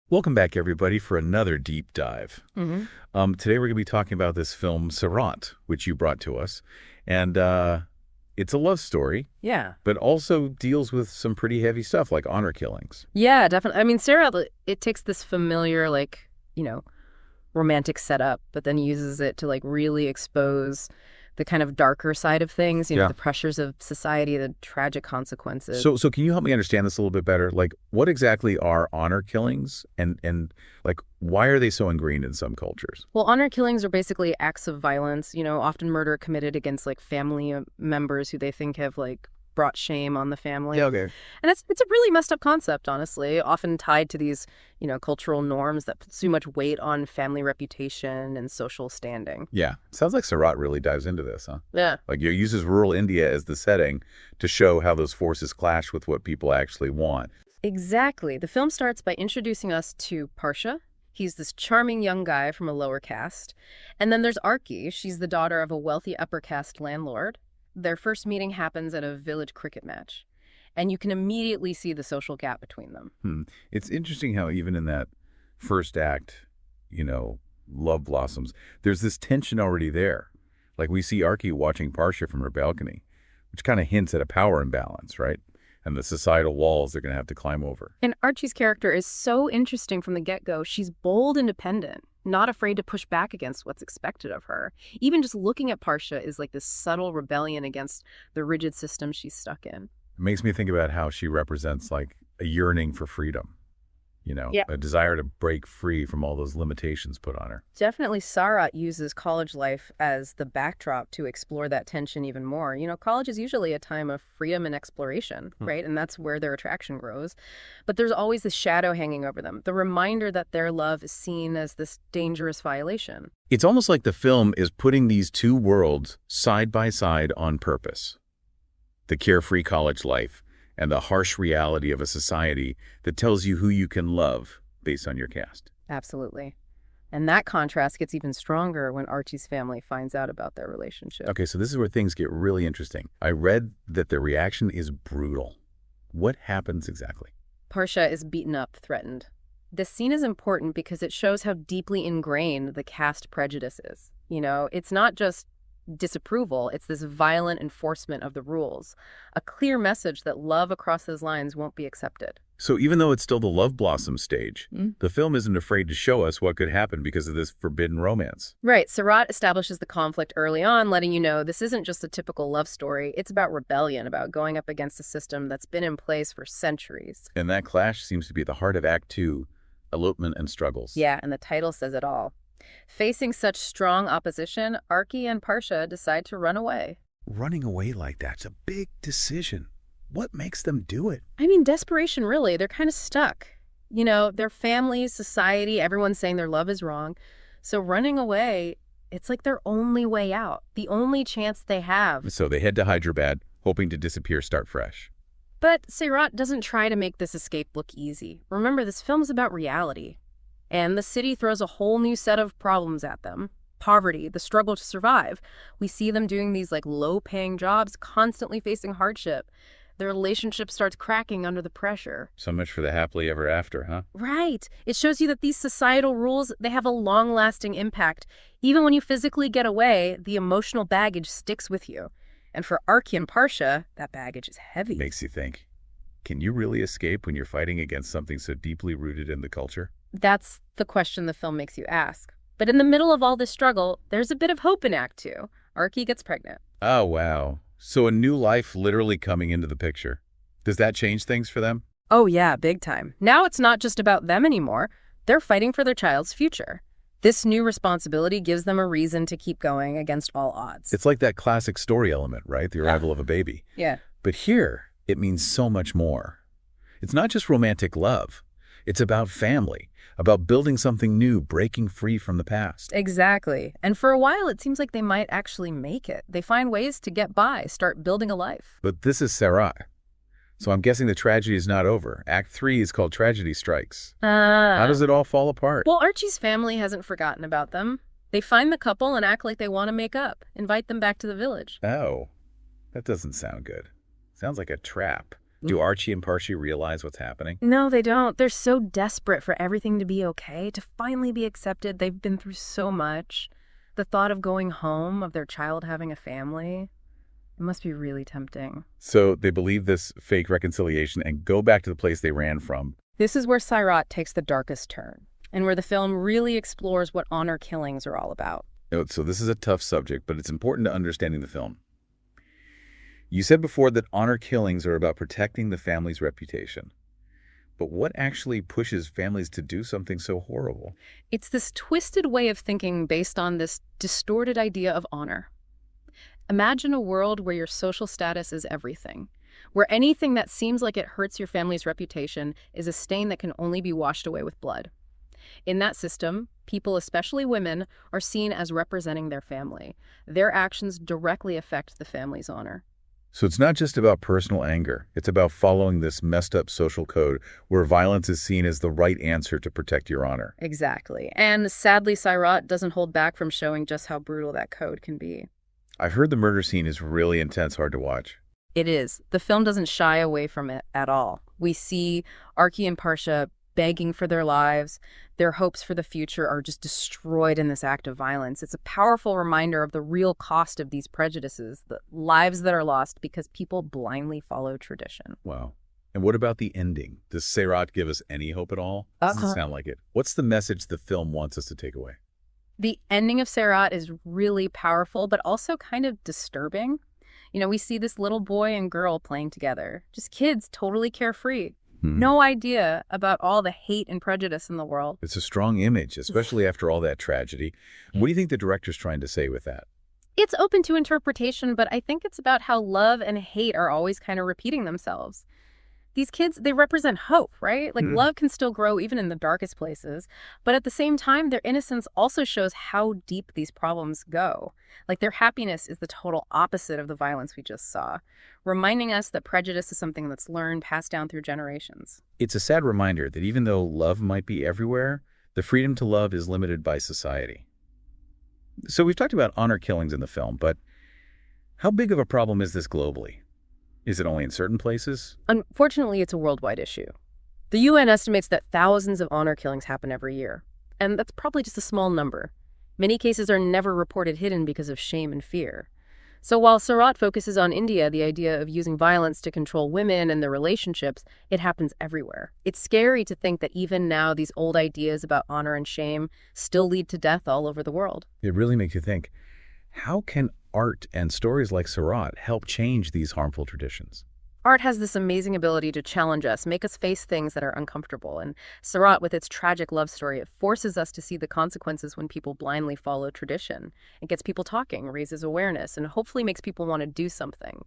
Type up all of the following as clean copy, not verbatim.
Welcome back, everybody, for another deep dive. hmm Today we're going to be talking about this film, Sairat, which you brought to us. And it's a love story, Yeah. but also deals with some pretty heavy stuff like honor killings. Yeah, definitely. I mean, Sarah, it takes this familiar, you know, romantic setup, but then uses it to, really expose the kind of darker side of things, Yeah. the pressures of society, the tragic consequences. So can you help me understand this a little bit better? Like, what exactly are honor killings and like, why are they so ingrained in some cultures? Well, honor killings are basically acts of violence, often murder committed against, family members who they think have, brought shame on the family. Yeah, okay. And it's a really messed up concept, honestly, often tied to these, cultural norms that put so much weight on family reputation and social standing. Yeah. Sounds like Sairat really dives into this, huh? Yeah. Like, it uses rural India as the setting to show how those forces clash with what people actually want. Exactly. The film starts by introducing us to Parsha. He's this charming young guy from a lower caste. And then there's Arki. She's the daughter of a wealthy upper caste landlord. Their first meeting happens at a village cricket match. And you can immediately see the social gap between them. It's interesting how even in that first act, love blossoms, there's this tension already there. Like we see Archie watching Parsha from her balcony, which kind of hints at a power imbalance, right? And the societal walls they're going to have to climb over. And Archie's character is so interesting from the get-go. She's bold, independent, not afraid to push back against what's expected of her. Even just looking at Parsha is like this subtle rebellion against the rigid system she's stuck in. It makes me think about how she represents like a yearning for freedom, Yeah. a desire to break free from all those limitations put on her. Definitely, Sairat uses college life as the backdrop to explore that tension even more. College is usually a time of freedom and exploration, right? And that's where their attraction grows. But there's always this shadow hanging over them, the reminder that their love is seen as this dangerous violation. It's almost like the film is putting these two worlds side by side on purpose. The carefree college life and the harsh reality of a society that tells you who you can love based on your caste. Absolutely. And that contrast gets even stronger when Archie's family finds out about their relationship. Okay, so this is where things get really interesting. I read that the reaction is brutal. What happens exactly? Parsha is beaten up, threatened. This scene is important because it shows how deeply ingrained the caste prejudice is. It's not just disapproval, it's this violent enforcement of the rules, a clear message that love across those lines won't be accepted. So even though it's still the love blossom stage, Mm. the film isn't afraid to show us what could happen because of this forbidden romance. Right, Sairat establishes the conflict early on, letting you know this isn't just a typical love story, it's about rebellion, about going up against a system that's been in place for centuries. And that clash seems to be at the heart of Act Two, elopement and struggles. Yeah, and the title says it all. Facing such strong opposition, Arki and Parsha decide to run away. Running away like that's a big decision. What makes them do it? I mean, desperation, really. They're kind of stuck. Their families, society, everyone's saying their love is wrong. So running away, it's like their only way out, the only chance they have. So they head to Hyderabad, hoping to disappear, start fresh. But Sairat doesn't try to make this escape look easy. Remember, this film's about reality. And the city throws a whole new set of problems at them. Poverty, the struggle to survive. We see them doing these low-paying jobs, constantly facing hardship. Their relationship starts cracking under the pressure. So much for the happily ever after, huh? Right. It shows you that these societal rules, they have a long-lasting impact. Even when you physically get away, the emotional baggage sticks with you. And for Arki and Parsha, that baggage is heavy. Makes you think, can you really escape when you're fighting against something so deeply rooted in the culture? That's the question the film makes you ask. But in the middle of all this struggle, there's a bit of hope in Act Two. Arki gets pregnant. Oh, wow. So a new life literally coming into the picture. Does that change things for them? Oh yeah, big time. Now it's not just about them anymore. They're fighting for their child's future. This new responsibility gives them a reason to keep going against all odds. It's like that classic story element, right? The arrival of a baby. Yeah. But here, it means so much more. It's not just romantic love. It's about family, about building something new, breaking free from the past. Exactly. And for a while, it seems like they might actually make it. They find ways to get by, start building a life. But this is Sairat. So I'm guessing the tragedy is not over. Act 3 is called Tragedy Strikes. How does it all fall apart? Well, Archie's family hasn't forgotten about them. They find the couple and act like they want to make up, invite them back to the village. Oh, that doesn't sound good. Sounds like a trap. Do Archie and Parchie realize what's happening? No, they don't. They're so desperate for everything to be okay, to finally be accepted. They've been through so much. The thought of going home, of their child having a family, it must be really tempting. So they believe this fake reconciliation and go back to the place they ran from. This is where Sairat takes the darkest turn, and where the film really explores what honor killings are all about. So this is a tough subject, but it's important to understanding the film. You said before that honor killings are about protecting the family's reputation. But what actually pushes families to do something so horrible? It's this twisted way of thinking based on this distorted idea of honor. Imagine a world where your social status is everything, where anything that seems like it hurts your family's reputation is a stain that can only be washed away with blood. In that system, people, especially women, are seen as representing their family. Their actions directly affect the family's honor. So it's not just about personal anger. It's about following this messed up social code where violence is seen as the right answer to protect your honor. Exactly. And sadly, Sairat doesn't hold back from showing just how brutal that code can be. I've heard the murder scene is really intense, hard to watch. It is. The film doesn't shy away from it at all. We see Archie and Parsha begging for their lives. Their hopes for the future are just destroyed in this act of violence. It's a powerful reminder of the real cost of these prejudices, the lives that are lost because people blindly follow tradition. Wow. And what about the ending? Does Sairat give us any hope at all? Doesn't sound like it. What's the message the film wants us to take away? The ending of Sairat is really powerful, but also kind of disturbing. You know, we see this little boy and girl playing together, just kids, totally carefree. No idea about all the hate and prejudice in the world. It's a strong image, especially after all that tragedy. What do you think the director's trying to say with that? It's open to interpretation, but I think it's about how love and hate are always kind of repeating themselves. These kids, they represent hope, right? Like love can still grow even in the darkest places. But at the same time, their innocence also shows how deep these problems go. Like their happiness is the total opposite of the violence we just saw, reminding us that prejudice is something that's learned, passed down through generations. It's a sad reminder that even though love might be everywhere, the freedom to love is limited by society. So we've talked about honor killings in the film, but how big of a problem is this globally? Is it only in certain places? Unfortunately, it's a worldwide issue. The UN estimates that thousands of honor killings happen every year, and that's probably just a small number. Many cases are never reported hidden because of shame and fear. So while Sairat focuses on India, the idea of using violence to control women and their relationships, it happens everywhere. It's scary to think that even now these old ideas about honor and shame still lead to death all over the world. It really makes you think, how can art and stories like Sairat help change these harmful traditions? Art has this amazing ability to challenge us, make us face things that are uncomfortable. And Sairat, with its tragic love story, it forces us to see the consequences when people blindly follow tradition. It gets people talking, raises awareness, and hopefully makes people want to do something.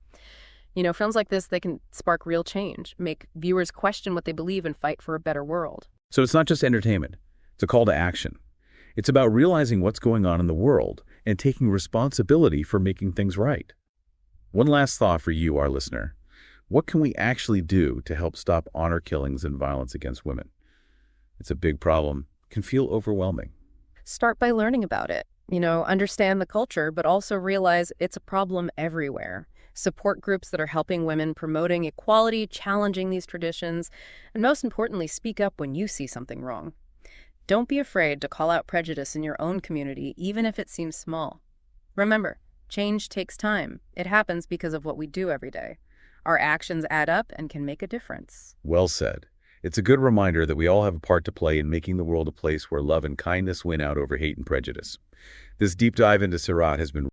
You know, films like this, they can spark real change, make viewers question what they believe and fight for a better world. So it's not just entertainment. It's a call to action. It's about realizing what's going on in the world and taking responsibility for making things right. One last thought for you, our listener. What can we actually do to help stop honor killings and violence against women? It's a big problem. It can feel overwhelming. Start by learning about it. You know, understand the culture, but also realize it's a problem everywhere. Support groups that are helping women, promoting equality, challenging these traditions, and most importantly, speak up when you see something wrong. Don't be afraid to call out prejudice in your own community, even if it seems small. Remember, change takes time. It happens because of what we do every day. Our actions add up and can make a difference. Well said. It's a good reminder that we all have a part to play in making the world a place where love and kindness win out over hate and prejudice. This deep dive into Sairat has been